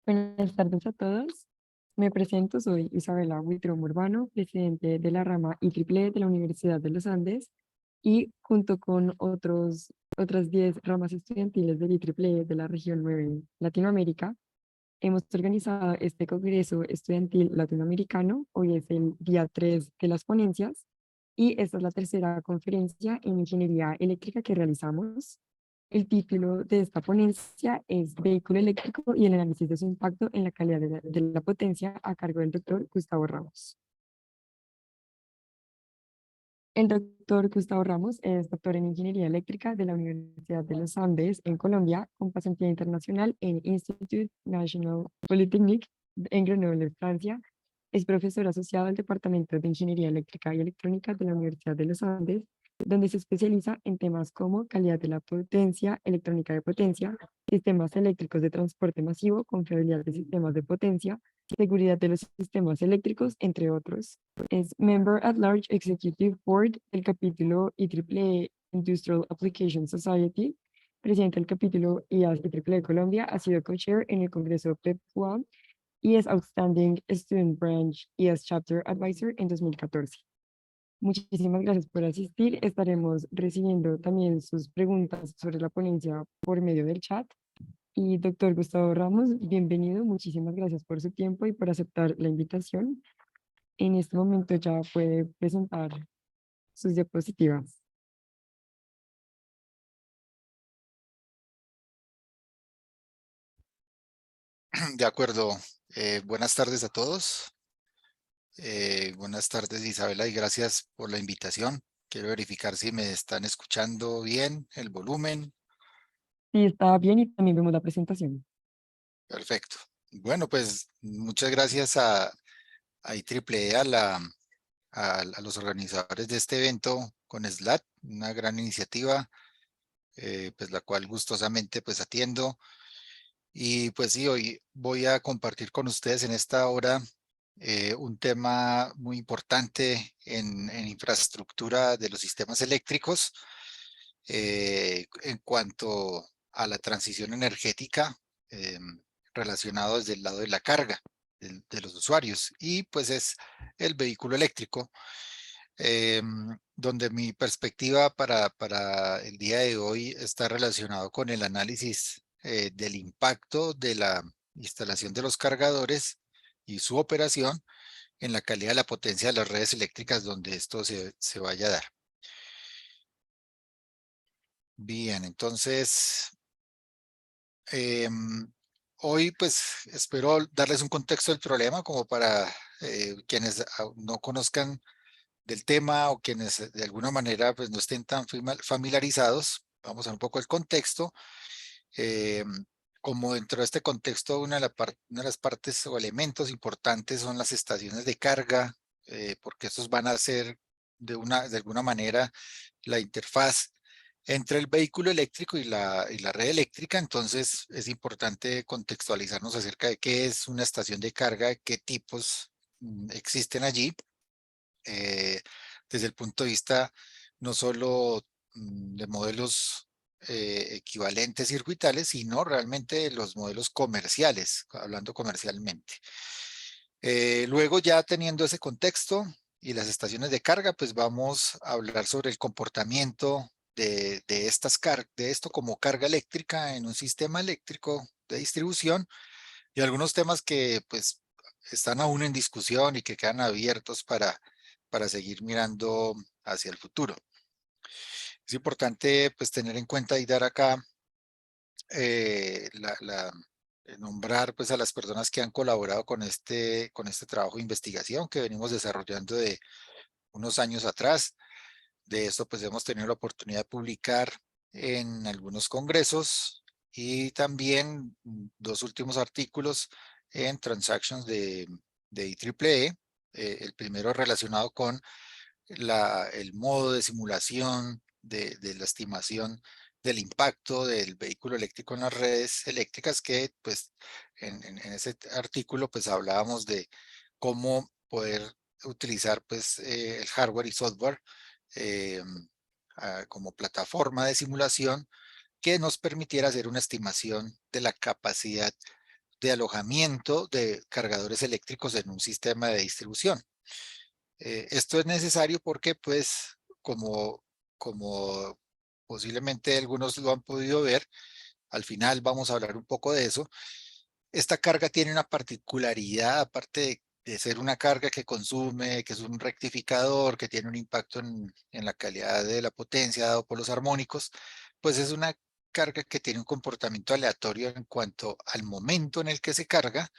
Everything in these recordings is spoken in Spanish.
Buenas tardes a todos. Me presento, soy Isabela Huitrón Urbano, presidente de la rama IEEE de la Universidad de los Andes y junto con otras 10 ramas estudiantiles del IEEE de la región 9 en Latinoamérica, hemos organizado este Congreso Estudiantil Latinoamericano. Hoy es el día 3 de las ponencias y esta es la tercera conferencia en ingeniería eléctrica que realizamos. El título de esta ponencia es Vehículo eléctrico y el análisis de su impacto en la calidad de la potencia, a cargo del doctor Gustavo Ramos. El doctor Gustavo Ramos es doctor en Ingeniería Eléctrica de la Universidad de los Andes en Colombia, con pasantía internacional en Institut National Polytechnique en Grenoble, Francia. Es profesor asociado al Departamento de Ingeniería Eléctrica y Electrónica de la Universidad de los Andes, donde se especializa en temas como calidad de la potencia, electrónica de potencia, sistemas eléctricos de transporte masivo, confiabilidad de sistemas de potencia, seguridad de los sistemas eléctricos, entre otros. Es Member at Large Executive Board del capítulo IEEE Industrial Application Society, presidente del capítulo IAS IEEE Colombia, ha sido co-chair en el Congreso PEPUA y es Outstanding Student Branch IAS Chapter Advisor en 2014. Muchísimas gracias por asistir. Estaremos recibiendo también sus preguntas sobre la ponencia por medio del chat. Y doctor Gustavo Ramos, bienvenido. Muchísimas gracias por su tiempo y por aceptar la invitación. En este momento ya puede presentar sus diapositivas. De acuerdo. Buenas tardes a todos. Buenas tardes, Isabela, y gracias por la invitación. Quiero verificar si me están escuchando bien, el volumen. Sí, está bien y también vemos la presentación. Perfecto. Bueno, pues muchas gracias a IEEE, a los organizadores de este evento con SLAT, una gran iniciativa, pues la cual gustosamente pues atiendo. Y pues sí, hoy voy a compartir con ustedes en esta hora un tema muy importante en infraestructura de los sistemas eléctricos en cuanto a la transición energética eh, relacionado desde el lado de la carga de los usuarios, y pues es el vehículo eléctrico, eh, donde mi perspectiva para el día de hoy está relacionado con el análisis del impacto de la instalación de los cargadores y su operación en la calidad de la potencia de las redes eléctricas donde esto se vaya a dar. Bien, entonces, hoy pues espero darles un contexto del problema como para quienes no conozcan del tema o quienes de alguna manera pues no estén tan familiarizados. Vamos a un poco el contexto. Eh, Como dentro de este contexto, una de las partes o elementos importantes son las estaciones de carga, porque estos van a ser de alguna manera la interfaz entre el vehículo eléctrico y la red eléctrica. Entonces es importante contextualizarnos acerca de qué es una estación de carga, qué tipos existen allí, eh, desde el punto de vista no solo de modelos equivalentes circuitales, sino realmente de los modelos comerciales, hablando comercialmente. Luego, ya teniendo ese contexto y las estaciones de carga, pues vamos a hablar sobre el comportamiento de esto como carga eléctrica en un sistema eléctrico de distribución, y algunos temas que pues están aún en discusión y que quedan abiertos para seguir mirando hacia el futuro. Es importante pues tener en cuenta y dar acá nombrar pues a las personas que han colaborado con este trabajo de investigación que venimos desarrollando de unos años atrás. De esto pues hemos tenido la oportunidad de publicar en algunos congresos y también dos últimos artículos en Transactions de IEEE. El primero relacionado con el modo de simulación de la estimación del impacto del vehículo eléctrico en las redes eléctricas, que pues en ese artículo pues hablábamos de cómo poder utilizar pues el hardware y software eh, como plataforma de simulación que nos permitiera hacer una estimación de la capacidad de alojamiento de cargadores eléctricos en un sistema de distribución. Esto es necesario porque, pues, como posiblemente algunos lo han podido ver, al final vamos a hablar un poco de eso. Esta carga tiene una particularidad, aparte de ser una carga que consume, que es un rectificador, que tiene un impacto en la calidad de la potencia dado por los armónicos, pues es una carga que tiene un comportamiento aleatorio en cuanto al momento en el que se carga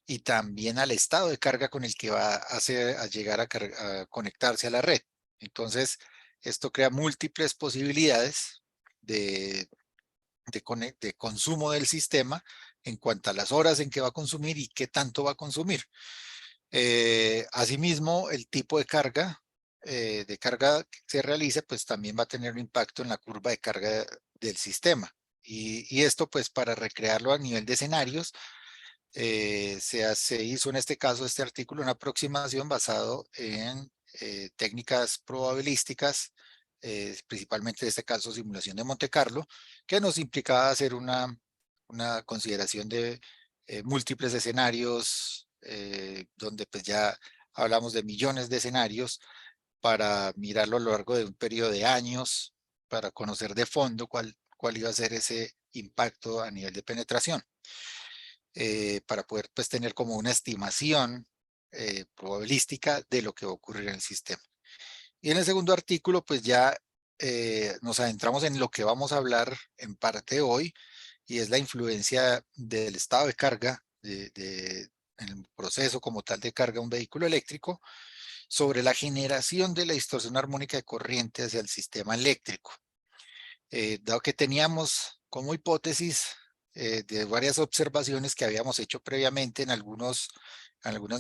y también al estado de carga con el que va a llegar a conectarse a la red. Entonces, esto crea múltiples posibilidades de de consumo del sistema en cuanto a las horas en que va a consumir y qué tanto va a consumir. Asimismo, el tipo de carga que se realice, pues también va a tener un impacto en la curva de carga del sistema. Y esto, pues, para recrearlo a nivel de escenarios, se hizo en este caso, este artículo, una aproximación basado en técnicas probabilísticas, principalmente en este caso simulación de Monte Carlo, que nos implicaba hacer una consideración de múltiples escenarios, donde pues ya hablamos de millones de escenarios para mirarlo a lo largo de un periodo de años, para conocer de fondo cuál iba a ser ese impacto a nivel de penetración, para poder pues tener como una estimación probabilística de lo que va a ocurrir en el sistema. Y en el segundo artículo pues ya nos adentramos en lo que vamos a hablar en parte hoy, y es la influencia del estado de carga, en el proceso como tal de carga de un vehículo eléctrico, sobre la generación de la distorsión armónica de corriente hacia el sistema eléctrico. Dado que teníamos como hipótesis de varias observaciones que habíamos hecho previamente en algunas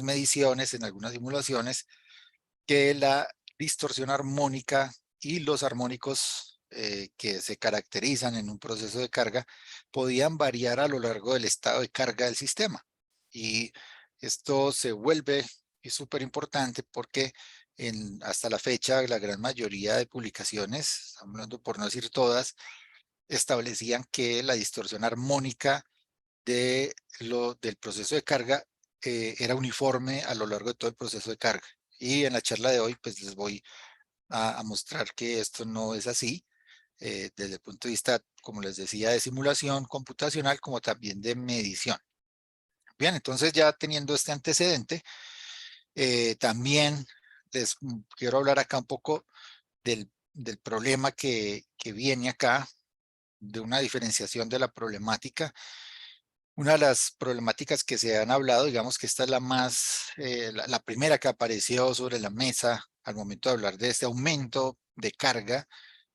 mediciones, en algunas simulaciones, que la distorsión armónica y los armónicos que se caracterizan en un proceso de carga podían variar a lo largo del estado de carga del sistema. Y esto se vuelve súper importante porque hasta la fecha la gran mayoría de publicaciones, hablando por no decir todas, establecían que la distorsión armónica del proceso de carga era uniforme a lo largo de todo el proceso de carga. Y en la charla de hoy, pues les voy a mostrar que esto no es así, desde el punto de vista, como les decía, de simulación computacional, como también de medición. Bien, entonces ya teniendo este antecedente, también les quiero hablar acá un poco del problema que viene acá, de una diferenciación de la problemática. Una de las problemáticas que se han hablado, digamos que esta es la más, la primera que apareció sobre la mesa al momento de hablar de este aumento de carga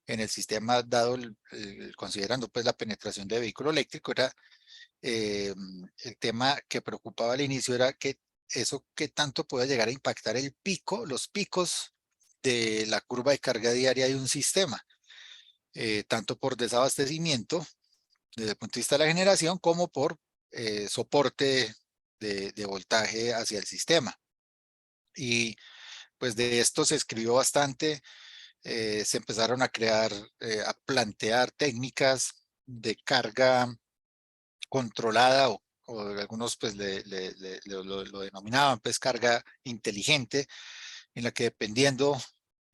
en el sistema, dado considerando pues la penetración de vehículo eléctrico, era el tema que preocupaba al inicio, era que eso qué tanto puede llegar a impactar los picos de la curva de carga diaria de un sistema, tanto por desabastecimiento desde el punto de vista de la generación, como por soporte de voltaje hacia el sistema. Y pues de esto se escribió bastante, se empezaron a crear, a plantear técnicas de carga controlada, o algunos pues lo denominaban pues carga inteligente, en la que dependiendo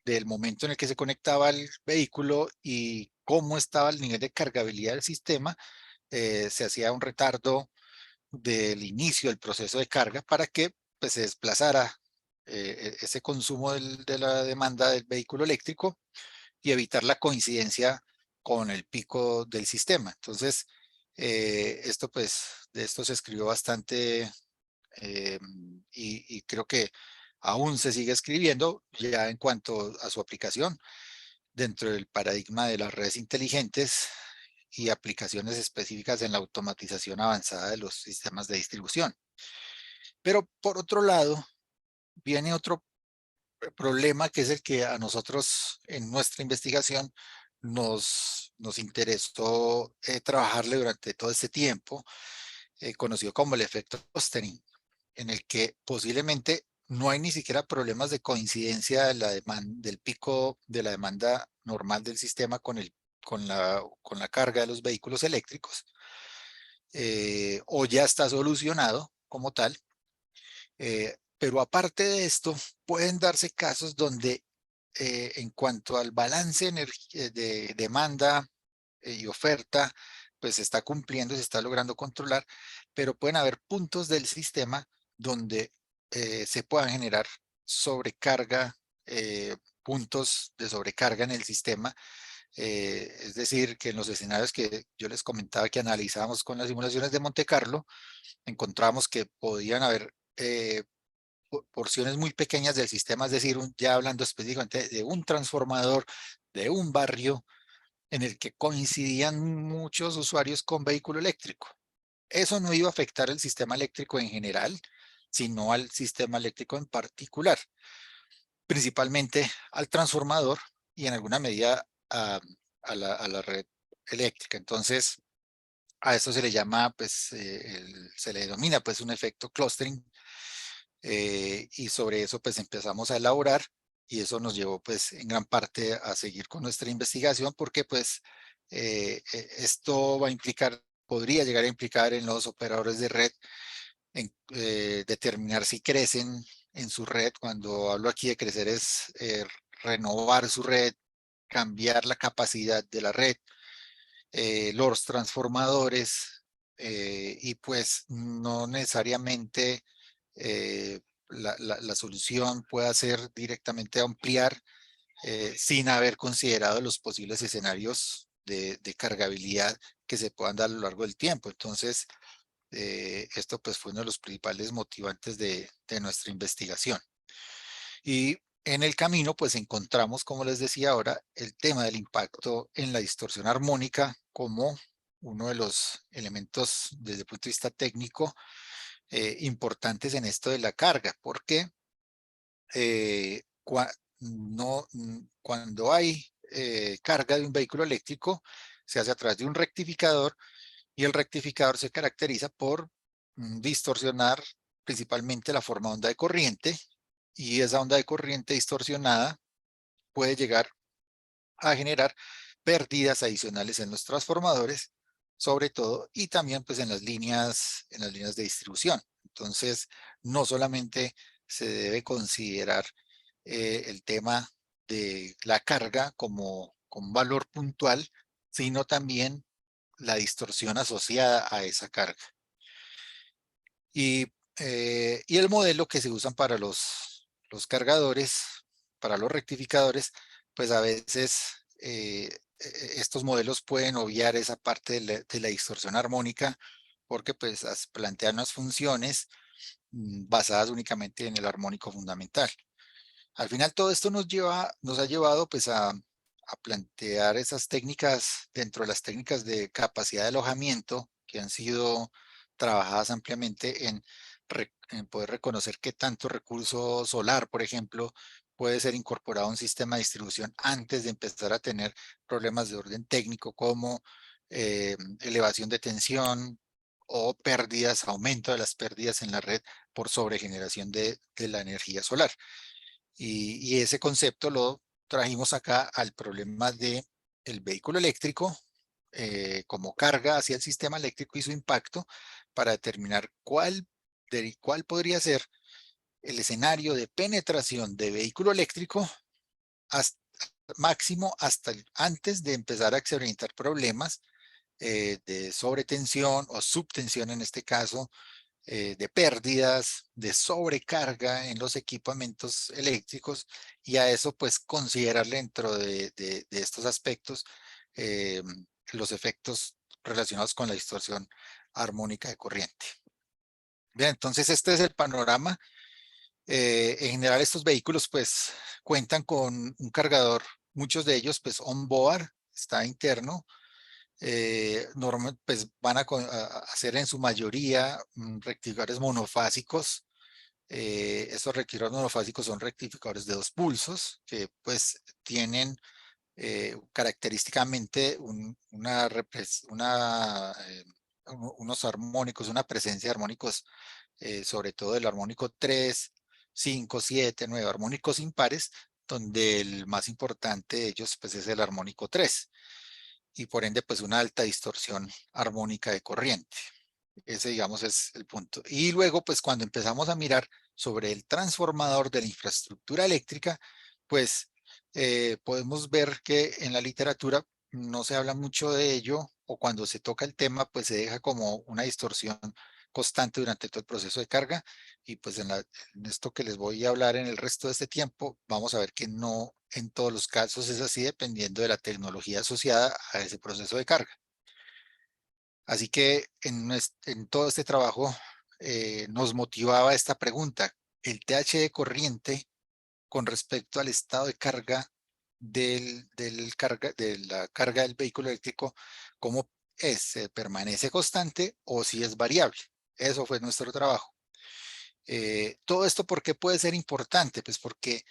del momento en el que se conectaba el vehículo y cómo estaba el nivel de cargabilidad del sistema, se hacía un retardo del inicio del proceso de carga para que pues, se desplazara ese consumo de la demanda del vehículo eléctrico y evitar la coincidencia con el pico del sistema. Entonces, esto pues, de esto se escribió bastante, eh, y creo que aún se sigue escribiendo ya en cuanto a su aplicación dentro del paradigma de las redes inteligentes y aplicaciones específicas en la automatización avanzada de los sistemas de distribución. Pero por otro lado, viene otro problema, que es el que a nosotros en nuestra investigación nos interesó trabajarle durante todo este tiempo, conocido como el efecto clustering, en el que posiblemente no hay ni siquiera problemas de coincidencia de del pico de la demanda normal del sistema con la carga de los vehículos eléctricos, o ya está solucionado como tal. Pero aparte de esto, pueden darse casos donde en cuanto al balance de demanda y oferta, pues se está cumpliendo, se está logrando controlar, pero pueden haber puntos del sistema donde se puedan generar sobrecarga, puntos de sobrecarga en el sistema. Es decir, que en los escenarios que yo les comentaba que analizábamos con las simulaciones de Monte Carlo, encontramos que podían haber porciones muy pequeñas del sistema, es decir, ya hablando específicamente de un transformador, de un barrio en el que coincidían muchos usuarios con vehículo eléctrico. Eso no iba a afectar el sistema eléctrico en general, sino al sistema eléctrico en particular, principalmente al transformador y en alguna medida a la red eléctrica. Entonces, a esto se le llama, pues, se le denomina pues un efecto clustering, y sobre eso pues empezamos a elaborar y eso nos llevó pues en gran parte a seguir con nuestra investigación porque pues esto va a implicar, podría llegar a implicar en los operadores de red en determinar si crecen en su red. Cuando hablo aquí de crecer es renovar su red, cambiar la capacidad de la red, los transformadores, y pues no necesariamente eh, la solución pueda ser directamente ampliar sin haber considerado los posibles escenarios de cargabilidad que se puedan dar a lo largo del tiempo. Entonces, esto pues fue uno de los principales motivantes de nuestra investigación. Y en el camino pues encontramos, como les decía ahora, el tema del impacto en la distorsión armónica como uno de los elementos desde el punto de vista técnico importantes en esto de la carga, porque no, cuando hay carga de un vehículo eléctrico, se hace a través de un rectificador y el rectificador se caracteriza por distorsionar principalmente la forma de onda de corriente y esa onda de corriente distorsionada puede llegar a generar pérdidas adicionales en los transformadores, sobre todo, y también pues en las líneas de distribución. Entonces, no solamente se debe considerar el tema de la carga como un valor puntual, sino también la distorsión asociada a esa carga. Y el modelo que se usan para los cargadores, para los rectificadores, pues a veces estos modelos pueden obviar esa parte de la distorsión armónica porque pues plantean unas funciones basadas únicamente en el armónico fundamental. Al final todo esto nos ha llevado pues a plantear esas técnicas dentro de las técnicas de capacidad de alojamiento que han sido trabajadas ampliamente en poder reconocer qué tanto recurso solar, por ejemplo, puede ser incorporado a un sistema de distribución antes de empezar a tener problemas de orden técnico como elevación de tensión o pérdidas, aumento de las pérdidas en la red por sobregeneración de la energía solar. Y ese concepto lo trajimos acá al problema de el vehículo eléctrico como carga hacia el sistema eléctrico y su impacto para determinar cuál podría ser el escenario de penetración de vehículo eléctrico hasta, máximo hasta antes de empezar a experimentar problemas de sobretensión o subtensión en este caso, de pérdidas, de sobrecarga en los equipamientos eléctricos y a eso pues considerar dentro de estos aspectos eh, los efectos relacionados con la distorsión armónica de corriente. Bien, entonces este es el panorama. En general estos vehículos pues cuentan con un cargador, muchos de ellos pues on board, está interno, normal, pues van a hacer en su mayoría rectificadores monofásicos. Estos rectificadores monofásicos son rectificadores de 2 pulsos que pues tienen característicamente unos armónicos, una presencia de armónicos, sobre todo el armónico 3, 5, 7, 9 armónicos impares, donde el más importante de ellos pues es el armónico 3 y por ende pues una alta distorsión armónica de corriente. Ese, digamos, es el punto. Y luego, pues cuando empezamos a mirar sobre el transformador de la infraestructura eléctrica, pues podemos ver que en la literatura no se habla mucho de ello, o cuando se toca el tema, pues se deja como una distorsión constante durante todo el proceso de carga. Y pues en esto que les voy a hablar en el resto de este tiempo, vamos a ver que no en todos los casos es así, dependiendo de la tecnología asociada a ese proceso de carga. Así que en todo este trabajo nos motivaba esta pregunta: el TH de corriente con respecto al estado de carga de la carga del vehículo eléctrico, ¿cómo es? ¿Se permanece constante o si es variable? Eso fue nuestro trabajo. Todo esto, ¿por qué puede ser importante? Pues porque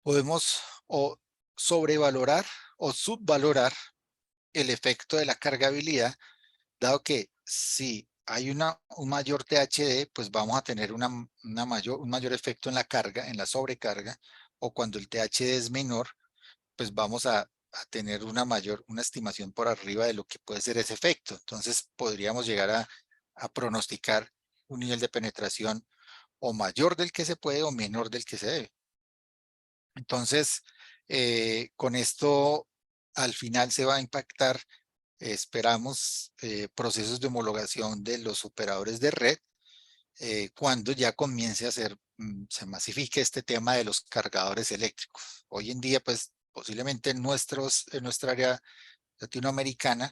podemos o sobrevalorar o subvalorar el efecto de la cargabilidad, dado que si hay un mayor THD, pues vamos a tener un mayor efecto en la carga, en la sobrecarga, o cuando el THD es menor, pues vamos a tener una estimación por arriba de lo que puede ser ese efecto. Entonces podríamos llegar a pronosticar un nivel de penetración o mayor del que se puede o menor del que se debe. Entonces, con esto al final se va a impactar, esperamos, procesos de homologación de los operadores de red, cuando ya comience a se masifique este tema de los cargadores eléctricos. Hoy en día, pues posiblemente en nuestra área latinoamericana,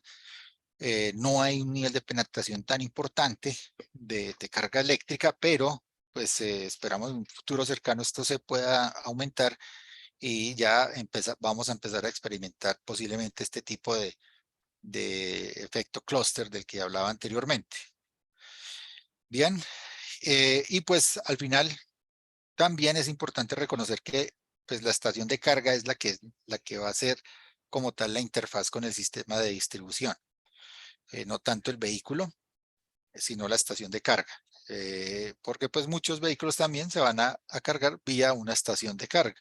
no hay un nivel de penetración tan importante de carga eléctrica, pero pues esperamos en un futuro cercano esto se pueda aumentar y ya vamos a empezar a experimentar posiblemente este tipo de efecto clúster del que hablaba anteriormente. Bien, y pues al final también es importante reconocer que pues la estación de carga es la que va a ser como tal la interfaz con el sistema de distribución, no tanto el vehículo, sino la estación de carga. Porque pues muchos vehículos también se van a cargar vía una estación de carga,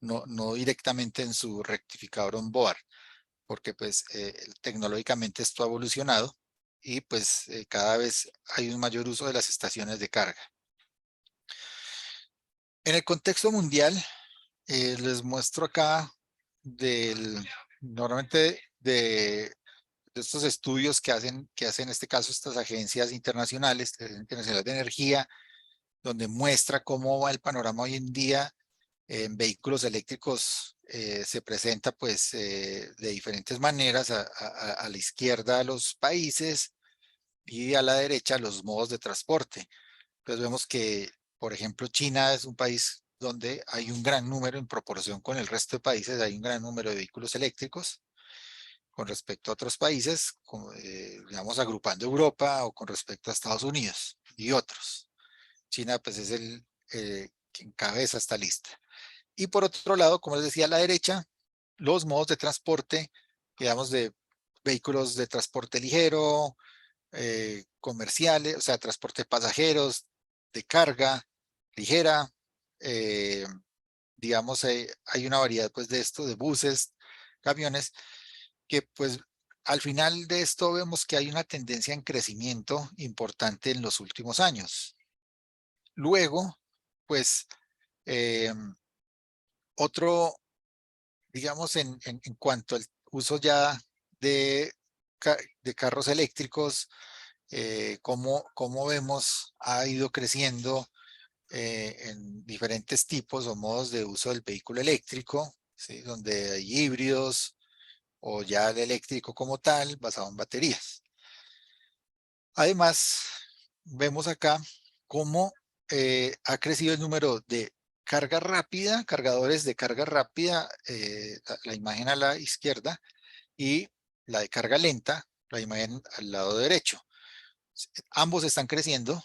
no directamente en su rectificador on-board, porque pues tecnológicamente esto ha evolucionado y pues cada vez hay un mayor uso de las estaciones de carga. En el contexto mundial, les muestro acá normalmente de estos estudios que hacen en este caso estas agencias internacionales, internacionales de energía, donde muestra cómo va el panorama hoy en día en vehículos eléctricos. Se presenta pues de diferentes maneras, a la izquierda los países y a la derecha los modos de transporte. Entonces vemos que, por ejemplo, China es un país donde hay un gran número, en proporción con el resto de países, hay un gran número de vehículos eléctricos con respecto a otros países, digamos, agrupando Europa, o con respecto a Estados Unidos y otros. China pues es el que encabeza esta lista. Y por otro lado, como les decía, a la derecha, los modos de transporte, digamos, de vehículos de transporte ligero, comerciales, o sea, transporte de pasajeros, de carga ligera, eh, digamos, hay una variedad pues de esto, de buses, camiones, que pues al final de esto vemos que hay una tendencia en crecimiento importante en los últimos años. Luego, pues, eh, otro, digamos, en cuanto al uso ya de, de carros eléctricos, cómo vemos ha ido creciendo en diferentes tipos o modos de uso del vehículo eléctrico, ¿sí? Donde hay híbridos o ya el eléctrico como tal, basado en baterías. Además, vemos acá cómo ha crecido el número de carga rápida, cargadores de carga rápida, la imagen a la izquierda, y la de carga lenta, la imagen al lado derecho. Ambos están creciendo.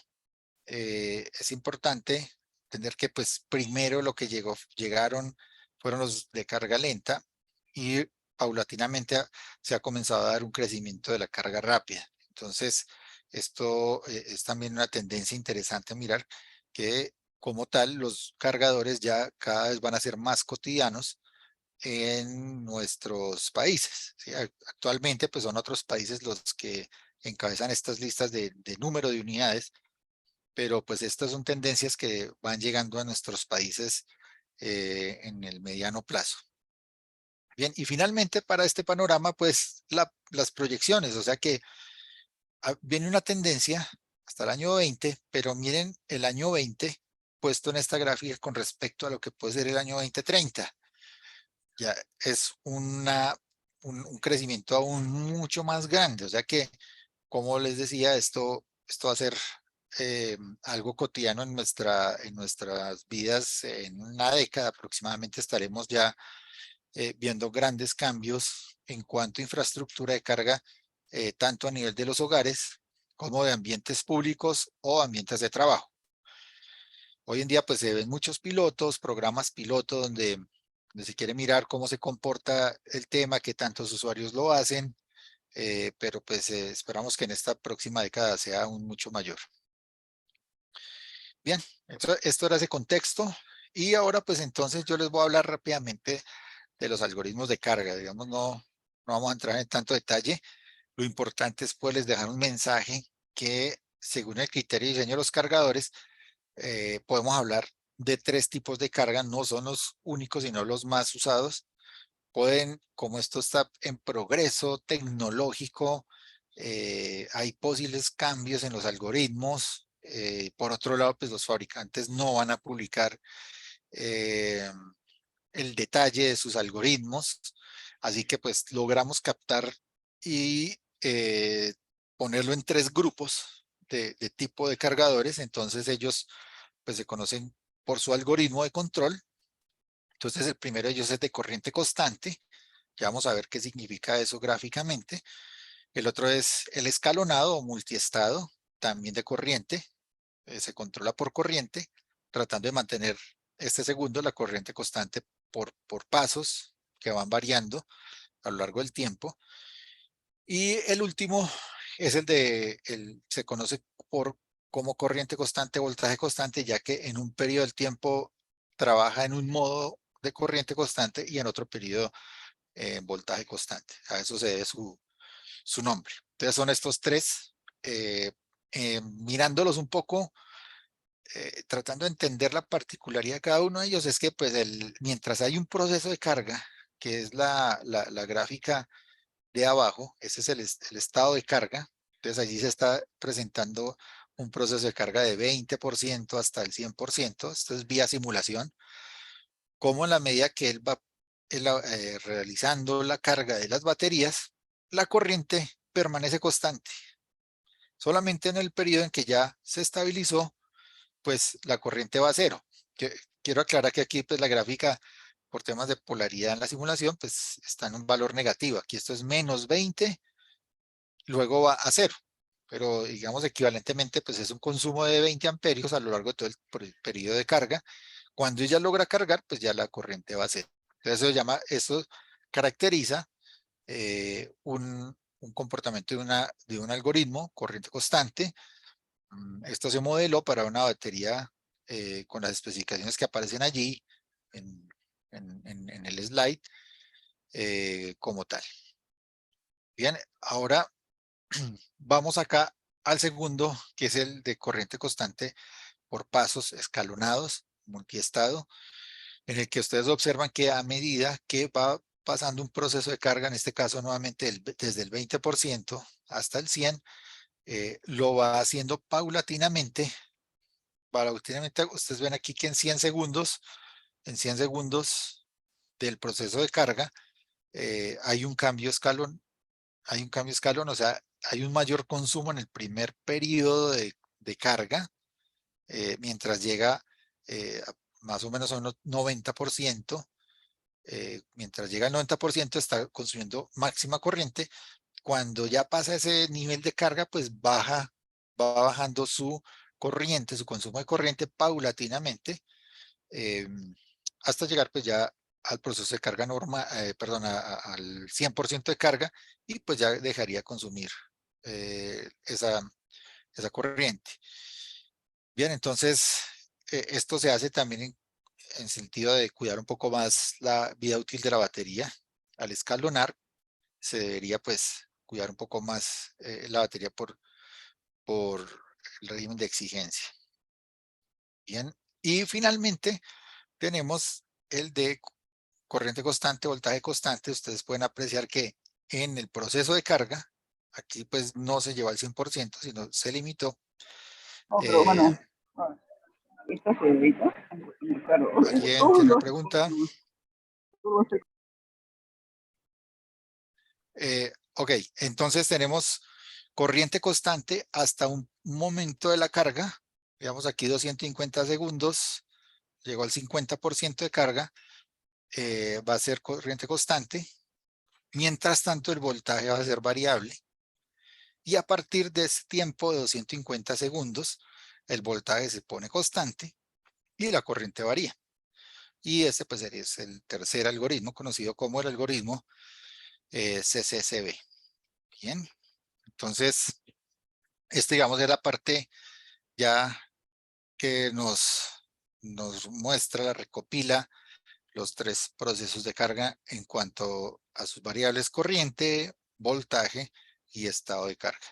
Es importante entender que pues primero lo que llegaron fueron los de carga lenta, y paulatinamente se ha comenzado a dar un crecimiento de la carga rápida. Entonces, esto es también una tendencia interesante a mirar, que como tal los cargadores ya cada vez van a ser más cotidianos en nuestros países, ¿sí? Actualmente pues son otros países los que encabezan estas listas de número de unidades, pero pues estas son tendencias que van llegando a nuestros países en el mediano plazo. Bien, y finalmente para este panorama, pues las proyecciones, o sea que viene una tendencia hasta el año 20, pero miren el año 20 puesto en esta gráfica con respecto a lo que puede ser el año 2030. Ya es un crecimiento aún mucho más grande, o sea que, como les decía, esto va a ser algo cotidiano en nuestras vidas. En una década aproximadamente estaremos ya viendo grandes cambios en cuanto a infraestructura de carga, tanto a nivel de los hogares como de ambientes públicos o ambientes de trabajo. Hoy en día pues se ven muchos pilotos, programas piloto donde se quiere mirar cómo se comporta el tema, qué tantos usuarios lo hacen, pero pues esperamos que en esta próxima década sea aún mucho mayor. Bien, esto era ese contexto, y ahora pues entonces yo les voy a hablar rápidamente de los algoritmos de carga. Digamos, no vamos a entrar en tanto detalle. Lo importante es poderles dejar un mensaje que, según el criterio de diseño de los cargadores, podemos hablar de 3 tipos de carga. No son los únicos, sino los más usados. Pueden, como esto está en progreso tecnológico, hay posibles cambios en los algoritmos. Por otro lado, pues los fabricantes no van a publicar eh, el detalle de sus algoritmos, así que pues logramos captar y ponerlo en 3 grupos de tipo de cargadores. Entonces ellos pues se conocen por su algoritmo de control. Entonces el primero de ellos es de corriente constante. Ya vamos a ver qué significa eso gráficamente. El otro es el escalonado o multiestado, también de corriente. Se controla por corriente, tratando de mantener este segundo, la corriente constante, por pasos que van variando a lo largo del tiempo. Y el último es se conoce como corriente constante, voltaje constante, ya que en un periodo del tiempo trabaja en un modo de corriente constante y en otro periodo voltaje constante. A eso se debe su nombre. Entonces son estos 3. Mirándolos un poco, tratando de entender la particularidad de cada uno de ellos, es que pues mientras hay un proceso de carga, que es la gráfica de abajo, ese es el estado de carga. Entonces allí se está presentando un proceso de carga de 20% hasta el 100%. Esto es vía simulación. Como en la medida que él realizando la carga de las baterías, la corriente permanece constante. Solamente en el periodo en que ya se estabilizó, pues la corriente va a cero. Quiero aclarar que aquí pues la gráfica, por temas de polaridad en la simulación, pues está en un valor negativo. Aquí esto es -20, luego va a cero. Pero digamos equivalentemente pues es un consumo de 20 amperios a lo largo de todo el periodo de carga. Cuando ella logra cargar, pues ya la corriente va a cero. Entonces eso caracteriza un comportamiento de un algoritmo corriente constante. Esto se modeló para una batería con las especificaciones que aparecen allí en, en el slide como tal. Bien, ahora vamos acá al segundo, que es el de corriente constante por pasos escalonados, multiestado, en el que ustedes observan que a medida que va pasando un proceso de carga, en este caso nuevamente desde el 20% hasta el 100%, lo va haciendo paulatinamente. Paulatinamente, ustedes ven aquí que en 100 segundos del proceso de carga, hay un cambio escalón, o sea, hay un mayor consumo en el primer periodo de carga, mientras llega más o menos a un 90%. Mientras llega al 90% está consumiendo máxima corriente. Cuando ya pasa ese nivel de carga, pues va bajando su corriente, su consumo de corriente paulatinamente, eh, hasta llegar pues ya al proceso de carga normal, perdón, al 100% de carga, y pues ya dejaría consumir esa corriente. Bien, entonces esto se hace también en sentido de cuidar un poco más la vida útil de la batería. Al escalonar se debería pues cuidar un poco más la batería por el régimen de exigencia. Bien, y finalmente tenemos el de corriente constante, voltaje constante. Ustedes pueden apreciar que en el proceso de carga, aquí pues no se llevó al 100%, sino se limitó. No, pero bueno, esto se edita, claro, ¿Alguien todos tiene una los pregunta? todos los Ok, entonces tenemos corriente constante hasta un momento de la carga. Digamos aquí 250 segundos, llegó al 50% de carga, va a ser corriente constante. Mientras tanto, el voltaje va a ser variable. Y a partir de ese tiempo de 250 segundos, el voltaje se pone constante y la corriente varía. Y ese pues es el tercer algoritmo, conocido como el algoritmo CCCB. Bien, entonces, digamos es la parte ya que nos muestra, la recopila los tres procesos de carga en cuanto a sus variables corriente, voltaje y estado de carga.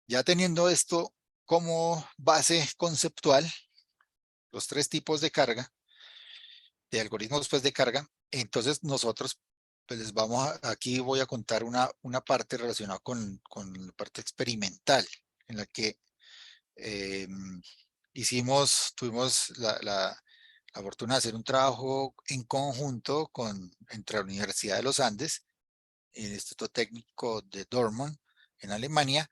Ya teniendo esto como base conceptual, los tres tipos de carga, de algoritmos pues, de carga, entonces nosotros pues les vamos aquí voy a contar una parte relacionada con la parte experimental, en la que tuvimos la fortuna de hacer un trabajo en conjunto entre la Universidad de los Andes y el Instituto Técnico de Dortmund en Alemania,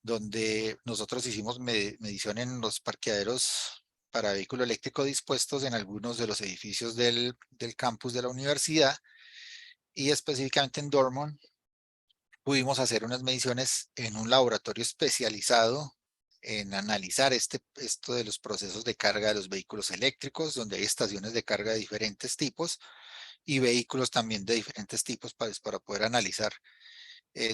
donde nosotros hicimos medición en los parqueaderos para vehículo eléctrico dispuestos en algunos de los edificios del campus de la universidad, y específicamente en Dortmund pudimos hacer unas mediciones en un laboratorio especializado en analizar esto de los procesos de carga de los vehículos eléctricos, donde hay estaciones de carga de diferentes tipos y vehículos también de diferentes tipos para poder analizar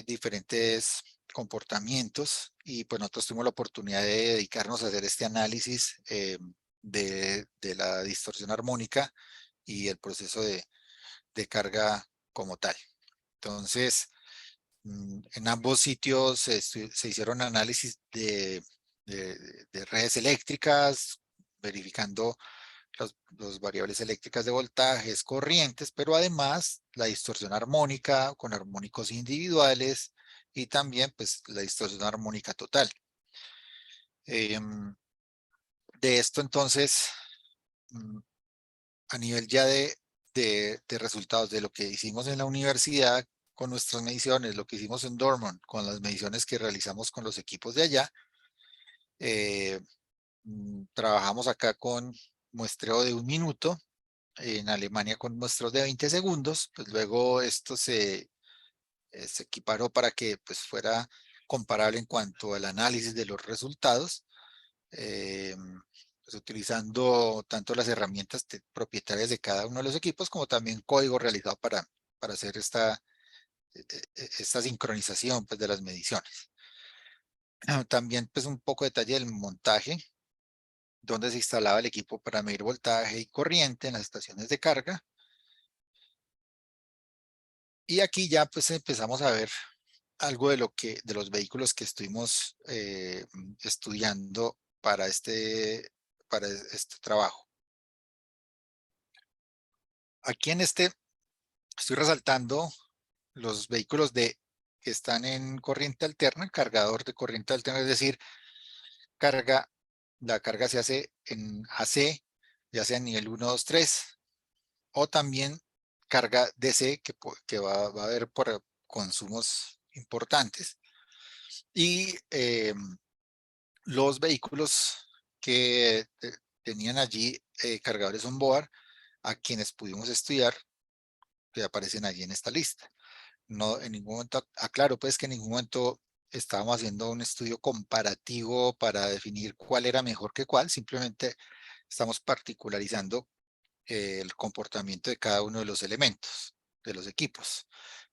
diferentes comportamientos. Y pues nosotros tuvimos la oportunidad de dedicarnos a hacer este análisis de la distorsión armónica y el proceso de carga como tal. Entonces, en ambos sitios se hicieron análisis de redes eléctricas, verificando los variables eléctricas de voltajes, corrientes, pero además la distorsión armónica con armónicos individuales y también pues la distorsión armónica total. De esto entonces, mm, a nivel ya de resultados de lo que hicimos en la universidad con nuestras mediciones, lo que hicimos en Dortmund con las mediciones que realizamos con los equipos de allá, eh, trabajamos acá con muestreo de 1 minuto, en Alemania con muestreos de 20 segundos, pues luego esto se equiparó para que pues fuera comparable en cuanto al análisis de los resultados, eh, pues utilizando tanto las herramientas propietarias de cada uno de los equipos como también código realizado para hacer esta sincronización pues, de las mediciones. También pues un poco de detalle del montaje, donde se instalaba el equipo para medir voltaje y corriente en las estaciones de carga. Y aquí ya pues empezamos a ver algo de los vehículos que estuvimos estudiando para este trabajo. Aquí estoy resaltando los vehículos que están en corriente alterna, cargador de corriente alterna, es decir, la carga se hace en AC, ya sea en nivel 1, 2, 3, o también carga DC, que va a haber por consumos importantes. Y los vehículos que tenían allí cargadores onboard, a quienes pudimos estudiar, que aparecen allí en esta lista. No, en ningún momento, aclaro pues que en ningún momento estábamos haciendo un estudio comparativo para definir cuál era mejor que cuál, simplemente estamos particularizando el comportamiento de cada uno de los elementos, de los equipos.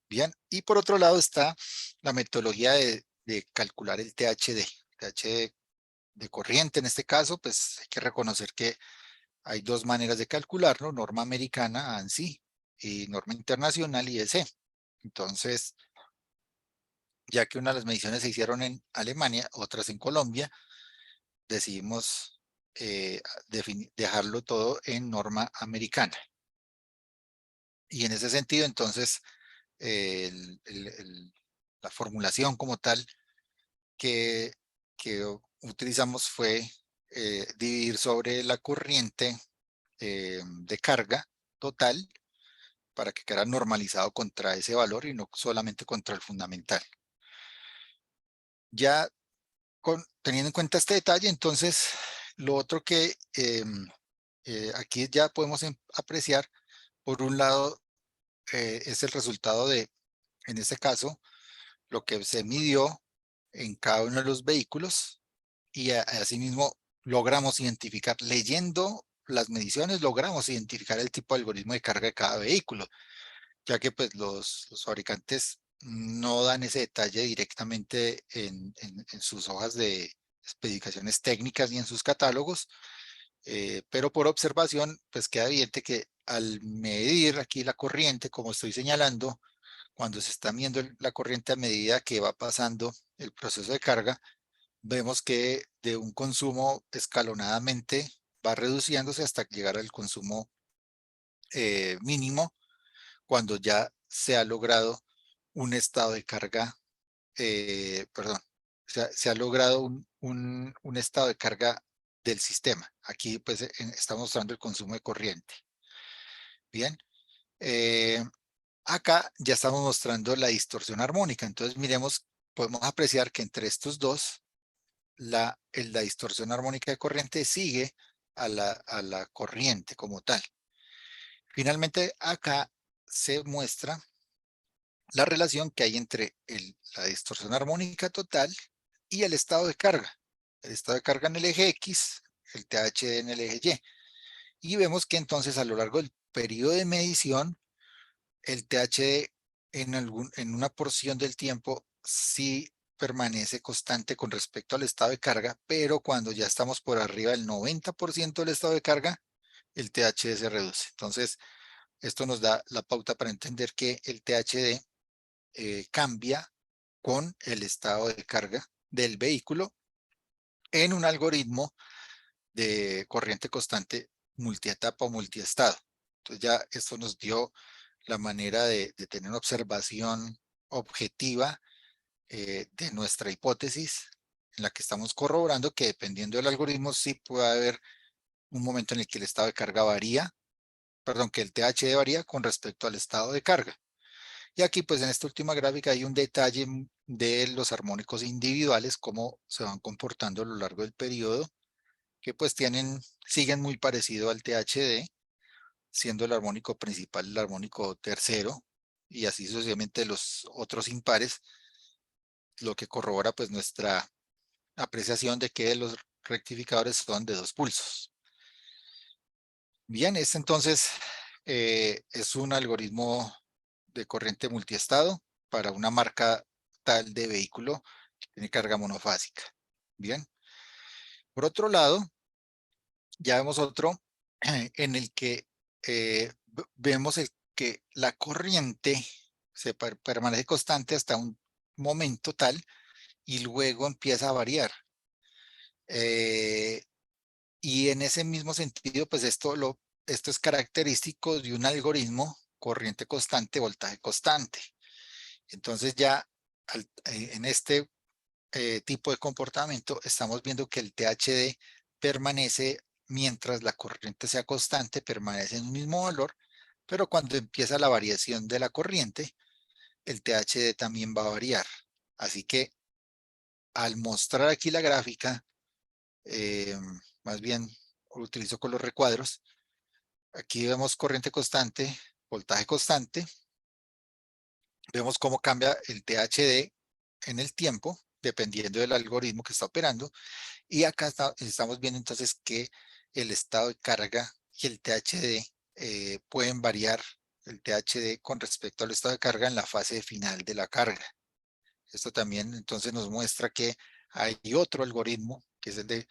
Bien, y por otro lado está la metodología de calcular el THD. THD de corriente en este caso, pues hay que reconocer que hay dos maneras de calcularlo: norma americana, ANSI, y norma internacional, IEC. Entonces, ya que una de las mediciones se hicieron en Alemania, otras en Colombia, decidimos dejarlo todo en norma americana. Y en ese sentido, entonces, la formulación como tal que, que utilizamos fue dividir sobre la corriente de carga total para que quedara normalizado contra ese valor y no solamente contra el fundamental. Ya teniendo en cuenta este detalle, entonces lo otro que aquí ya podemos apreciar, por un lado, es el resultado de, en este caso, lo que se midió en cada uno de los vehículos y asimismo logramos identificar, leyendo las mediciones, logramos identificar el tipo de algoritmo de carga de cada vehículo, ya que pues los fabricantes no dan ese detalle directamente en sus hojas de especificaciones técnicas ni en sus catálogos, pero por observación pues queda evidente que al medir aquí la corriente, como estoy señalando, cuando se está midiendo la corriente a medida que va pasando el proceso de carga, vemos que de un consumo escalonadamente va reduciéndose hasta llegar al consumo mínimo cuando ya se ha logrado un estado de carga, perdón, se ha logrado un estado de carga del sistema. Aquí pues está mostrando el consumo de corriente. Bien, eh, acá ya estamos mostrando la distorsión armónica. Entonces miremos, podemos apreciar que entre estos dos, la distorsión armónica de corriente sigue a la corriente como tal. Finalmente, acá se muestra la relación que hay entre la distorsión armónica total y el estado de carga. El estado de carga en el eje X, el THD en el eje Y. Y vemos que entonces a lo largo del periodo de medición, el THD en una porción del tiempo sí permanece constante con respecto al estado de carga, pero cuando ya estamos por arriba del 90% del estado de carga, el THD se reduce. Entonces, esto nos da la pauta para entender que el THD cambia con el estado de carga del vehículo en un algoritmo de corriente constante multietapa o multiestado. Entonces ya esto nos dio la manera de tener una observación objetiva de nuestra hipótesis en la que estamos corroborando que dependiendo del algoritmo sí puede haber un momento en el que el estado de carga varía, perdón, que el THD varía con respecto al estado de carga. Y aquí pues en esta última gráfica hay un detalle de los armónicos individuales, cómo se van comportando a lo largo del periodo, que pues siguen muy parecido al THD, siendo el armónico principal el armónico tercero, y así sucesivamente los otros impares, lo que corrobora pues nuestra apreciación de que los rectificadores son de 2 pulsos. Bien, este entonces es un algoritmo de corriente multiestado para una marca tal de vehículo que tiene carga monofásica. Bien. Por otro lado, ya vemos otro en el que vemos que la corriente permanece constante hasta un momento tal y luego empieza a variar. Y en ese mismo sentido, pues esto es característico de un algoritmo corriente constante, voltaje constante. Entonces ya en este tipo de comportamiento estamos viendo que el THD permanece mientras la corriente sea constante, permanece en un mismo valor, pero cuando empieza la variación de la corriente, el THD también va a variar. Así que al mostrar aquí la gráfica, más bien utilizo color recuadros, aquí vemos corriente constante, voltaje constante, vemos cómo cambia el THD en el tiempo, dependiendo del algoritmo que está operando, y acá estamos viendo entonces que el estado de carga y el THD pueden variar el THD con respecto al estado de carga en la fase final de la carga. Esto también entonces nos muestra que hay otro algoritmo, que es el de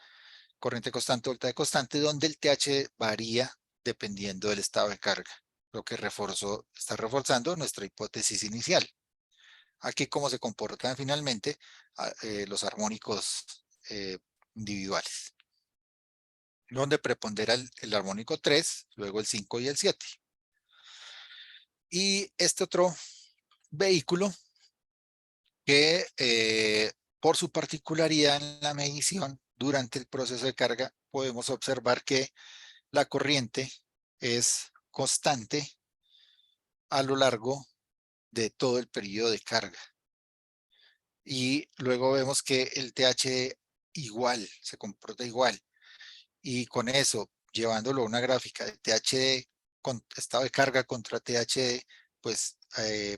corriente constante, voltaje constante, donde el THD varía dependiendo del estado de carga. lo que está reforzando nuestra hipótesis inicial. Aquí cómo se comportan finalmente los armónicos individuales, donde prepondera el armónico 3, luego el 5 y el 7. Y este otro vehículo que por su particularidad en la medición durante el proceso de carga podemos observar que la corriente es constante a lo largo de todo el periodo de carga. Y luego vemos que el THD igual, se comporta igual. Y con eso, llevándolo a una gráfica de THD con estado de carga contra THD, pues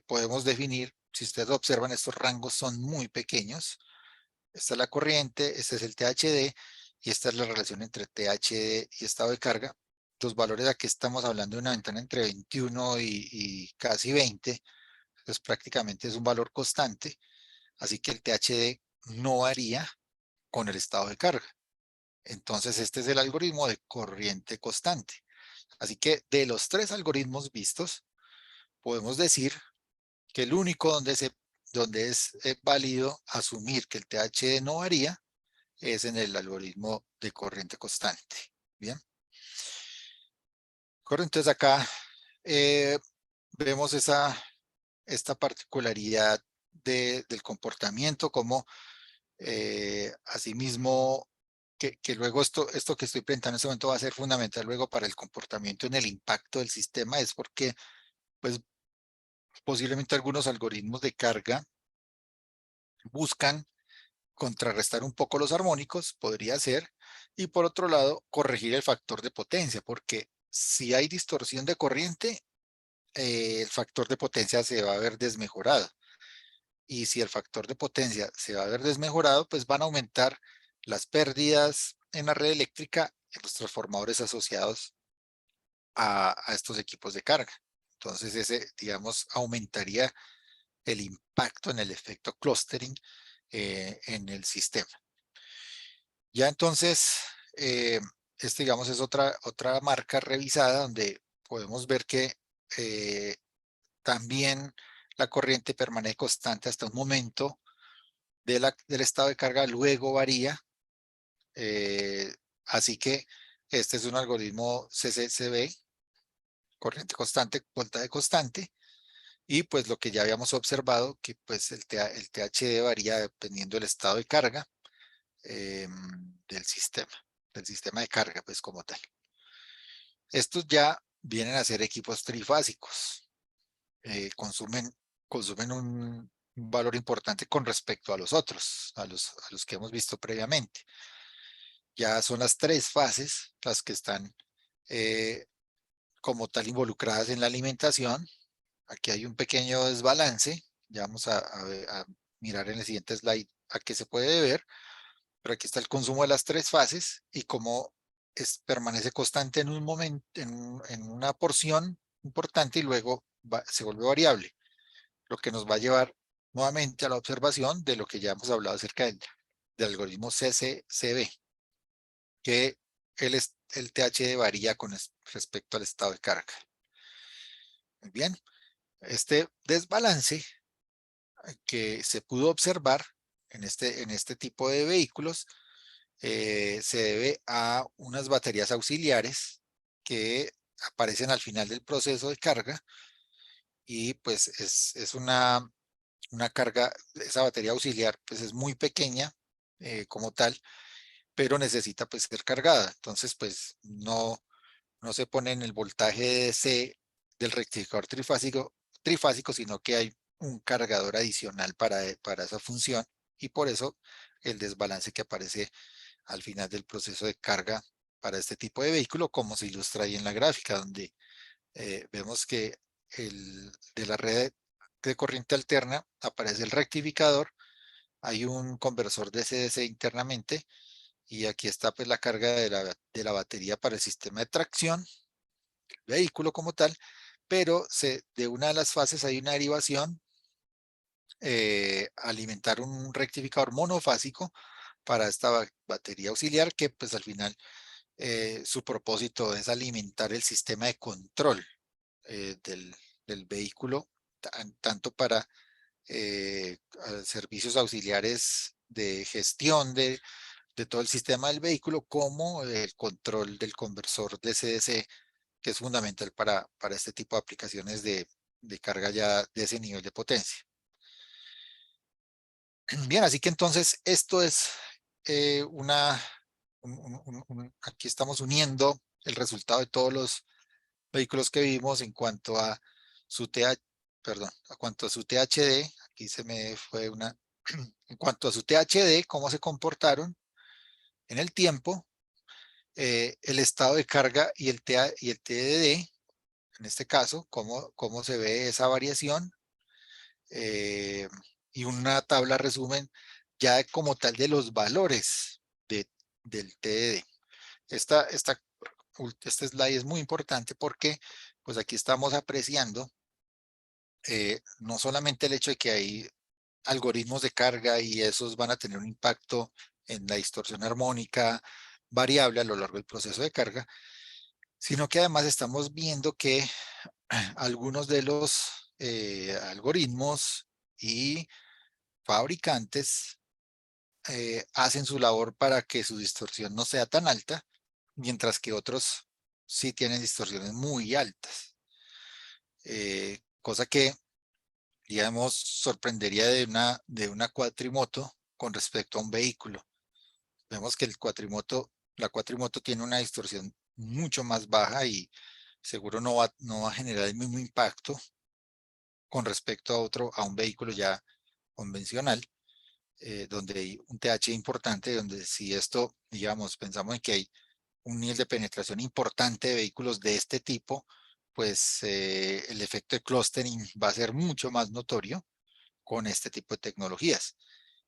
podemos definir, si ustedes observan, estos rangos son muy pequeños. Esta es la corriente, este es el THD y esta es la relación entre THD y estado de carga. Los valores aquí estamos hablando de una ventana entre 21 y casi 20, pues prácticamente es un valor constante, así que el THD no varía con el estado de carga. Entonces este es el algoritmo de corriente constante. Así que de los tres algoritmos vistos, podemos decir que el único donde es válido asumir que el THD no varía es en el algoritmo de corriente constante. Bien. Entonces acá vemos esta particularidad del comportamiento, como asimismo que luego esto que estoy presentando en este momento va a ser fundamental luego para el comportamiento en el impacto del sistema, es porque pues posiblemente algunos algoritmos de carga buscan contrarrestar un poco los armónicos, podría ser, y por otro lado, corregir el factor de potencia, porque si hay distorsión de corriente, el factor de potencia se va a ver desmejorado. Y si el factor de potencia se va a ver desmejorado, pues van a aumentar las pérdidas en la red eléctrica en los transformadores asociados a estos equipos de carga. Entonces ese, digamos, aumentaría el impacto en el efecto clustering en el sistema. Ya entonces, digamos, es otra marca revisada donde podemos ver que también la corriente permanece constante hasta un momento del estado de carga, luego varía. Así que este es un algoritmo CCCB, corriente constante, voltaje constante. Y pues lo que ya habíamos observado, que pues el THD varía dependiendo del estado de carga del sistema de carga, pues como tal. Estos ya vienen a ser equipos trifásicos, consumen un valor importante con respecto a los otros, a los que hemos visto previamente. Ya son las tres fases las que están como tal involucradas en la alimentación. Aquí hay un pequeño desbalance, ya vamos a mirar en el siguiente slide a qué se puede deber, pero aquí está el consumo de las tres fases y cómo permanece constante en un momento, en una porción importante y luego se vuelve variable, lo que nos va a llevar nuevamente a la observación de lo que ya hemos hablado acerca del algoritmo CCCB, que el THD varía con respecto al estado de carga. Muy bien, este desbalance que se pudo observar en este tipo de vehículos se debe a unas baterías auxiliares que aparecen al final del proceso de carga y pues es una carga, esa batería auxiliar pues es muy pequeña como tal, pero necesita pues ser cargada. Entonces pues no se pone en el voltaje de DC del rectificador trifásico, sino que hay un cargador adicional para esa función y por eso el desbalance que aparece al final del proceso de carga para este tipo de vehículo, como se ilustra ahí en la gráfica, donde vemos que de la red de corriente alterna aparece el rectificador, hay un conversor DC-DC internamente y aquí está pues la carga de la batería para el sistema de tracción, el vehículo como tal, pero de una de las fases hay una derivación, alimentar un rectificador monofásico para esta batería auxiliar que pues al final su propósito es alimentar el sistema de control del vehículo, tanto para servicios auxiliares de gestión de todo el sistema del vehículo, como el control del conversor DC-DC, que es fundamental para este tipo de aplicaciones de carga ya de ese nivel de potencia. Bien, así que entonces esto es aquí estamos uniendo el resultado de todos los vehículos que vimos en cuanto a su THD, aquí se me fue una, en cuanto a su THD, cómo se comportaron en el tiempo, el estado de carga y el TDD, en este caso, cómo se ve esa variación, eh, y una tabla resumen ya como tal de los valores del TDD. Este slide es muy importante porque pues aquí estamos apreciando no solamente el hecho de que hay algoritmos de carga y esos van a tener un impacto en la distorsión armónica variable a lo largo del proceso de carga, sino que además estamos viendo que algunos de los algoritmos y fabricantes hacen su labor para que su distorsión no sea tan alta, mientras que otros sí tienen distorsiones muy altas. Cosa que, digamos, sorprendería de una cuatrimoto con respecto a un vehículo. Vemos que la cuatrimoto tiene una distorsión mucho más baja y seguro no va a generar el mismo impacto con respecto a un vehículo ya convencional, donde hay un TH importante, donde si esto, digamos, pensamos en que hay un nivel de penetración importante de vehículos de este tipo, pues el efecto de clustering va a ser mucho más notorio con este tipo de tecnologías.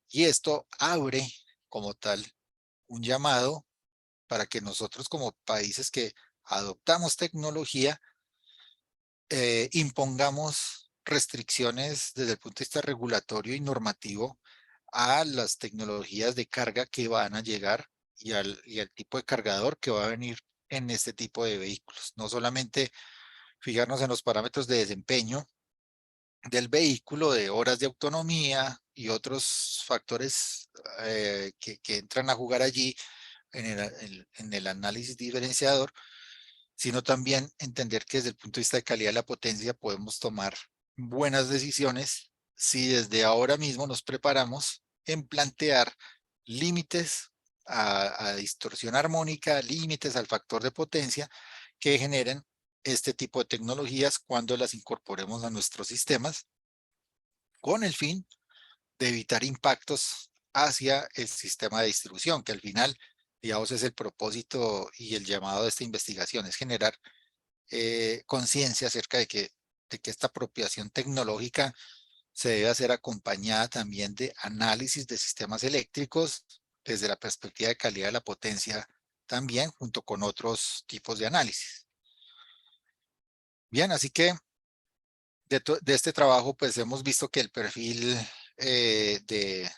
Y esto abre como tal un llamado para que nosotros como países que adoptamos tecnología, impongamos restricciones desde el punto de vista regulatorio y normativo a las tecnologías de carga que van a llegar y al tipo de cargador que va a venir en este tipo de vehículos. No solamente fijarnos en los parámetros de desempeño del vehículo, de horas de autonomía y otros factores que entran a jugar allí en el análisis diferenciador, sino también entender que desde el punto de vista de calidad de la potencia podemos tomar buenas decisiones si desde ahora mismo nos preparamos en plantear límites a distorsión armónica, límites al factor de potencia que generen este tipo de tecnologías cuando las incorporemos a nuestros sistemas, con el fin de evitar impactos hacia el sistema de distribución, que al final, digamos, es el propósito y el llamado de esta investigación, es generar conciencia acerca de que esta apropiación tecnológica se debe hacer acompañada también de análisis de sistemas eléctricos desde la perspectiva de calidad de la potencia también, junto con otros tipos de análisis. Bien, así que de este trabajo pues hemos visto que el perfil del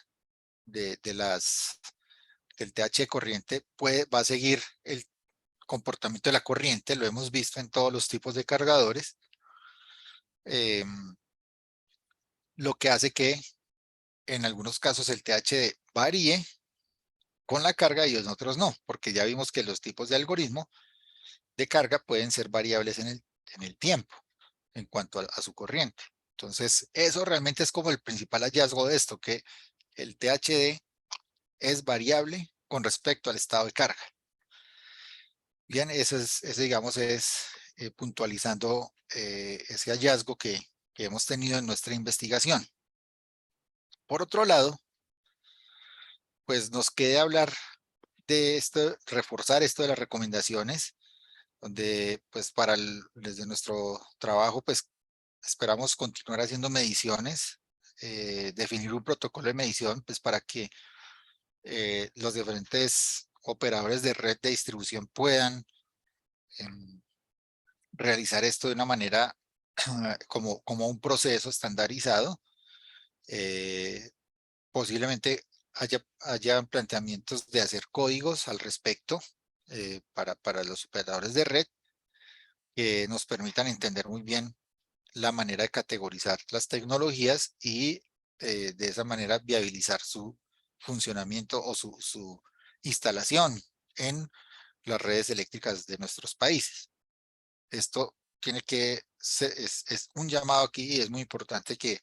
TH de corriente va a seguir el comportamiento de la corriente, lo hemos visto en todos los tipos de cargadores, lo que hace que en algunos casos el THD varíe con la carga y en otros no, porque ya vimos que los tipos de algoritmo de carga pueden ser variables en el tiempo en cuanto a su corriente. Entonces, eso realmente es como el principal hallazgo de esto, que el THD es variable con respecto al estado de carga. Bien, ese digamos es puntualizando ese hallazgo que hemos tenido en nuestra investigación. Por otro lado, pues nos queda hablar de esto, reforzar esto de las recomendaciones, donde pues desde nuestro trabajo pues esperamos continuar haciendo mediciones, definir un protocolo de medición pues para que los diferentes operadores de red de distribución puedan realizar esto de una manera como un proceso estandarizado. Posiblemente haya planteamientos de hacer códigos al respecto para los operadores de red que nos permitan entender muy bien la manera de categorizar las tecnologías y de esa manera viabilizar su funcionamiento o su instalación en las redes eléctricas de nuestros países. Esto tiene que ser, es un llamado aquí y es muy importante que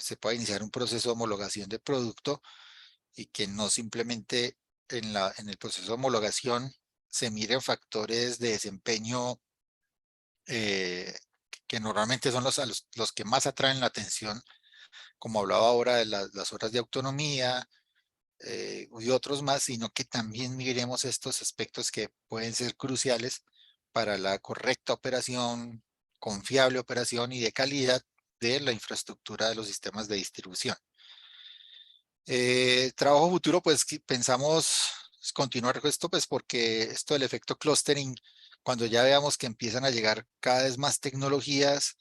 se pueda iniciar un proceso de homologación de producto y que no simplemente en el proceso de homologación se miren factores de desempeño eh, que normalmente son los que más atraen la atención, como hablaba ahora de las horas de autonomía y otros más, sino que también miremos estos aspectos que pueden ser cruciales para la correcta operación, confiable operación y de calidad de la infraestructura de los sistemas de distribución. Trabajo futuro, pues pensamos continuar con esto, pues porque esto del efecto clustering, cuando ya veamos que empiezan a llegar cada vez más tecnologías,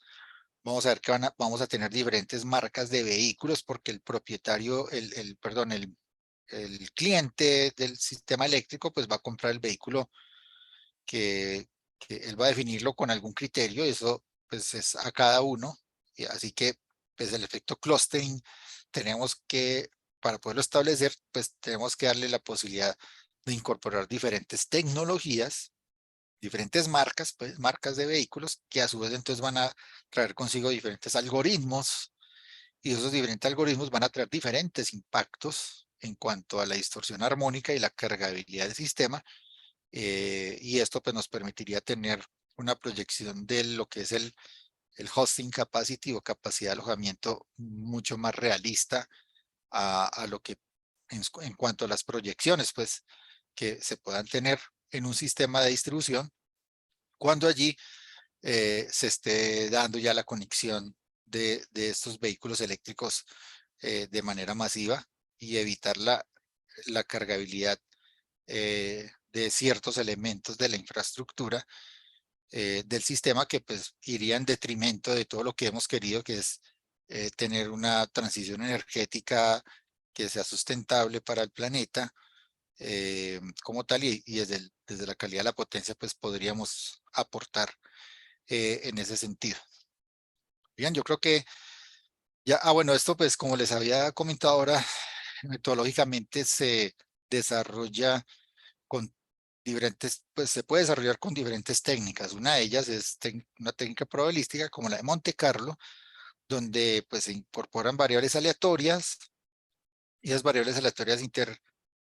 vamos a ver que vamos a tener diferentes marcas de vehículos porque el propietario, perdón, el cliente del sistema eléctrico, pues va a comprar el vehículo que él va a definirlo con algún criterio, y eso pues es a cada uno, y así que pues el efecto clustering tenemos que, para poderlo establecer, pues tenemos que darle la posibilidad de incorporar diferentes tecnologías, diferentes marcas, pues marcas de vehículos que a su vez entonces van a traer consigo diferentes algoritmos y esos diferentes algoritmos van a traer diferentes impactos en cuanto a la distorsión armónica y la cargabilidad del sistema y esto pues nos permitiría tener una proyección de lo que es el hosting capacity o capacidad de alojamiento mucho más realista a lo que en cuanto a las proyecciones pues que se puedan tener en un sistema de distribución cuando allí se esté dando ya la conexión de estos vehículos eléctricos de manera masiva y evitar la cargabilidad de ciertos elementos de la infraestructura del sistema que pues iría en detrimento de todo lo que hemos querido, que es tener una transición energética que sea sustentable para el planeta como tal y desde la calidad de la potencia pues podríamos aportar en ese sentido. Bien, yo creo que ya, bueno, esto pues como les había comentado ahora, metodológicamente se desarrolla con diferentes, pues se puede desarrollar con diferentes técnicas. Una de ellas es una técnica probabilística como la de Monte Carlo, donde pues se incorporan variables aleatorias y las variables aleatorias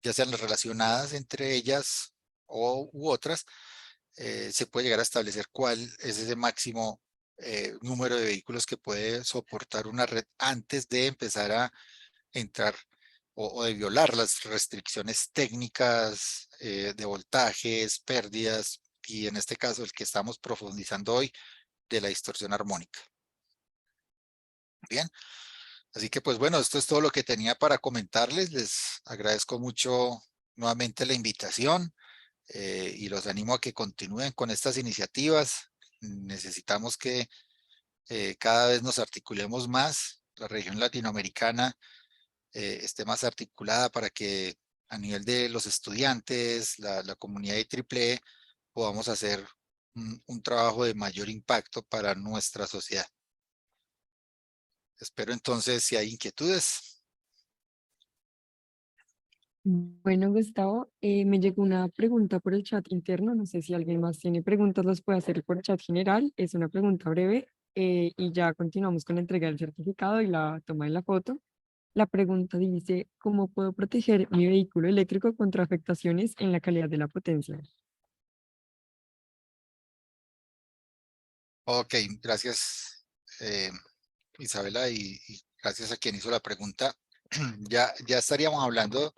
ya sean las relacionadas entre ellas u otras, se puede llegar a establecer cuál es ese máximo número de vehículos que puede soportar una red antes de empezar a entrar o de violar las restricciones técnicas de voltajes, pérdidas y en este caso el que estamos profundizando hoy de la distorsión armónica. Bien, así que pues bueno, esto es todo lo que tenía para comentarles. Les agradezco mucho nuevamente la invitación y los animo a que continúen con estas iniciativas. Necesitamos que cada vez nos articulemos más. La región latinoamericana esté más articulada para que a nivel de los estudiantes, la comunidad de IEEE, podamos hacer un trabajo de mayor impacto para nuestra sociedad. Espero entonces si hay inquietudes. Bueno, Gustavo, me llegó una pregunta por el chat interno. No sé si alguien más tiene preguntas, las puede hacer por chat general. Es una pregunta breve y ya continuamos con la entrega del certificado y la toma de la foto. La pregunta dice, ¿cómo puedo proteger mi vehículo eléctrico contra afectaciones en la calidad de la potencia? Ok, gracias Isabela y gracias a quien hizo la pregunta. Ya estaríamos hablando,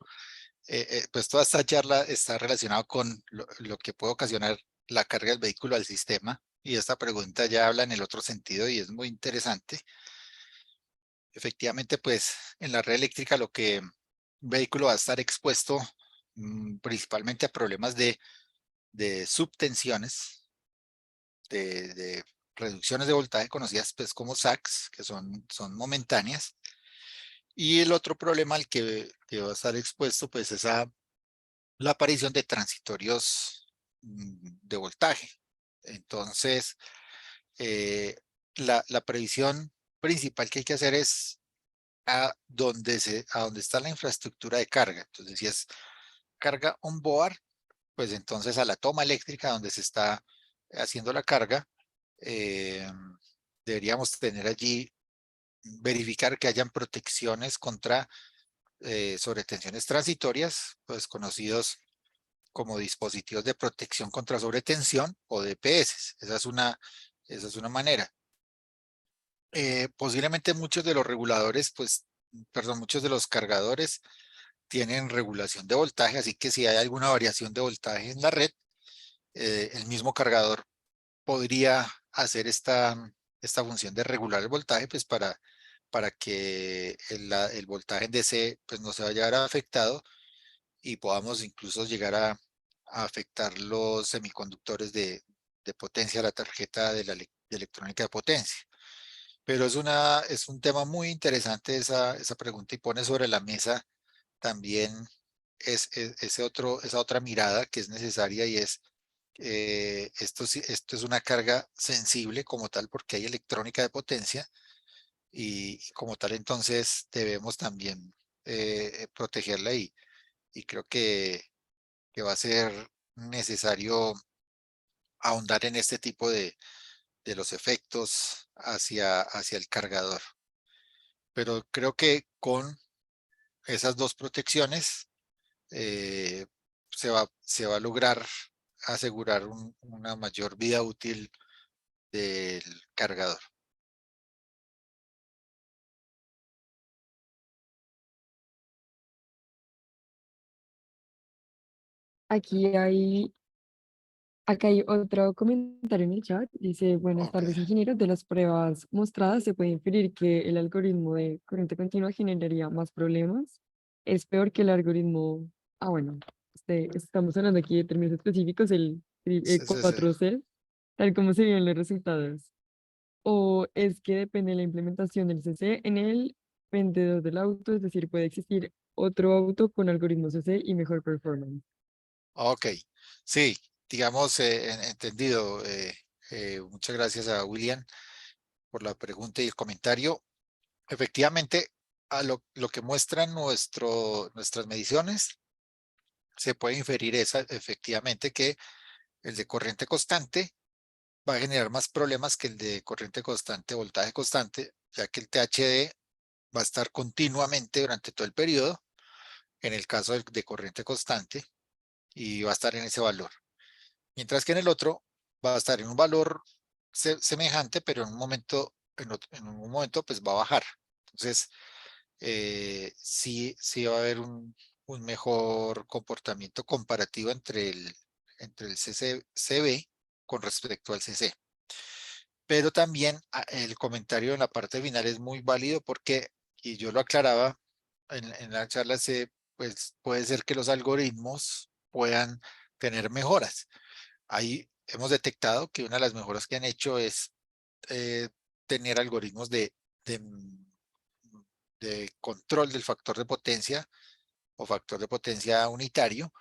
pues toda esta charla está relacionada con lo que puede ocasionar la carga del vehículo al sistema y esta pregunta ya habla en el otro sentido y es muy interesante. Efectivamente, pues en la red eléctrica lo que un vehículo va a estar expuesto principalmente a problemas de subtensiones, de reducciones de voltaje conocidas pues como SACs, que son momentáneas. Y el otro problema al que va a estar expuesto pues es a la aparición de transitorios de voltaje. Entonces, la previsión principal que hay que hacer es a donde está la infraestructura de carga. Entonces, si es carga on board, pues entonces a la toma eléctrica donde se está haciendo la carga, eh, deberíamos tener allí, verificar que hayan protecciones contra sobretensiones transitorias, pues conocidos como dispositivos de protección contra sobretensión o DPS. Esa es una manera. Posiblemente muchos de los reguladores, pues, perdón, muchos de los cargadores tienen regulación de voltaje, así que si hay alguna variación de voltaje en la red, el mismo cargador podría hacer esta función de regular el voltaje, pues para que el voltaje en DC pues, no se vaya a ver afectado y podamos incluso llegar a afectar los semiconductores de potencia, la tarjeta de electrónica de potencia. Pero es un tema muy interesante esa pregunta y pone sobre la mesa también esa otra mirada que es necesaria y es, esto es una carga sensible como tal porque hay electrónica de potencia y como tal entonces debemos también protegerla y creo que va a ser necesario ahondar en este tipo de los efectos hacia el cargador. Pero creo que con esas dos protecciones eh, se va a lograr asegurar una mayor vida útil del cargador. Aquí hay, acá hay otro comentario en el chat. Dice, buenas Ok, tardes, ingenieros. De las pruebas mostradas se puede inferir que el algoritmo de corriente continua generaría más problemas. Es peor que el algoritmo. Ah, bueno, estamos hablando aquí de términos específicos, el sí, sí, sí. 4C, tal como se vieron los resultados. O es que depende de la implementación del CC en el vendedor del auto, es decir, puede existir otro auto con algoritmo CC y mejor performance. Ok, sí, digamos, entendido. Muchas gracias a William por la pregunta y el comentario. Efectivamente, lo que muestran nuestras mediciones, se puede inferir efectivamente que el de corriente constante va a generar más problemas que el de corriente constante, voltaje constante, ya que el THD va a estar continuamente durante todo el periodo, en el caso de corriente constante, y va a estar en ese valor. Mientras que en el otro va a estar en un valor semejante, pero en un momento, en un momento pues va a bajar. Entonces, sí va a haber un mejor comportamiento comparativo entre el CB con respecto al CC. Pero también el comentario en la parte final es muy válido porque, y yo lo aclaraba en la charla, pues puede ser que los algoritmos puedan tener mejoras. Ahí hemos detectado que una de las mejoras que han hecho es eh, tener algoritmos de, de control del factor de potencia o factor de potencia unitario,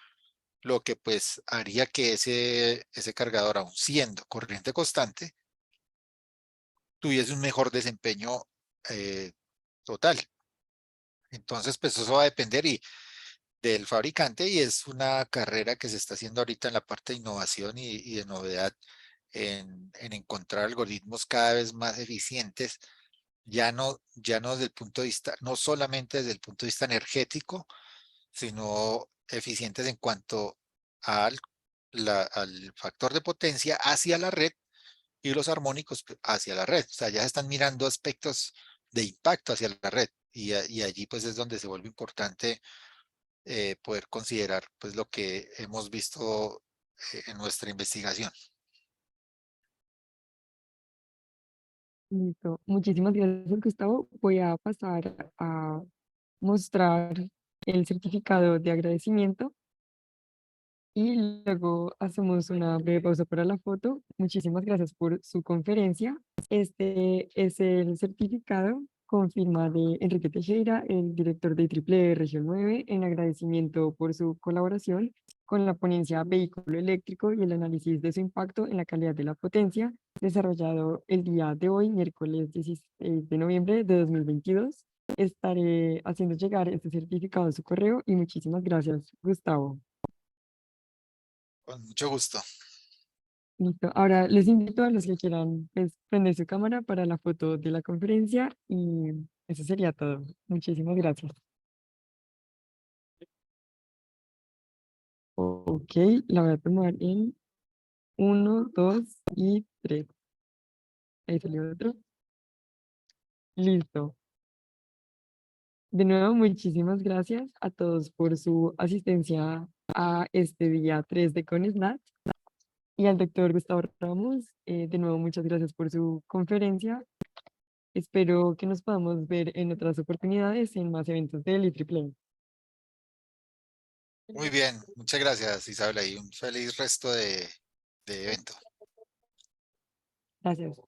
lo que pues haría que ese cargador, aun siendo corriente constante, tuviese un mejor desempeño total. Entonces, pues eso va a depender del fabricante y es una carrera que se está haciendo ahorita en la parte de innovación y de novedad en encontrar algoritmos cada vez más eficientes, ya no desde el punto de vista, no solamente desde el punto de vista energético, sino eficientes en cuanto al, al factor de potencia hacia la red y los armónicos hacia la red. O sea, ya se están mirando aspectos de impacto hacia la red y allí pues es donde se vuelve importante poder considerar pues lo que hemos visto en nuestra investigación. Listo. Muchísimas gracias, Gustavo. Voy a pasar a mostrar el certificado de agradecimiento y luego hacemos una breve pausa para la foto. Muchísimas gracias por su conferencia. Este es el certificado con firma de Enrique Tejera, el director de IEEE Región 9, en agradecimiento por su colaboración con la ponencia Vehículo Eléctrico y el análisis de su impacto en la calidad de la potencia, desarrollado el día de hoy, miércoles 16 de noviembre de 2022. Estaré haciendo llegar este certificado a su correo y muchísimas gracias, Gustavo. Con mucho gusto. Listo. Ahora les invito a los que quieran pues, prender su cámara para la foto de la conferencia y eso sería todo. Muchísimas gracias. Ok, la voy a tomar en 1, 2 y 3. Ahí salió otro. Listo. De nuevo, muchísimas gracias a todos por su asistencia a este día 3 de CONESNAT y al doctor Gustavo Ramos. De nuevo, muchas gracias por su conferencia. Espero que nos podamos ver en otras oportunidades en más eventos del IEEE. Muy bien, muchas gracias, Isabela, y un feliz resto de evento. Gracias.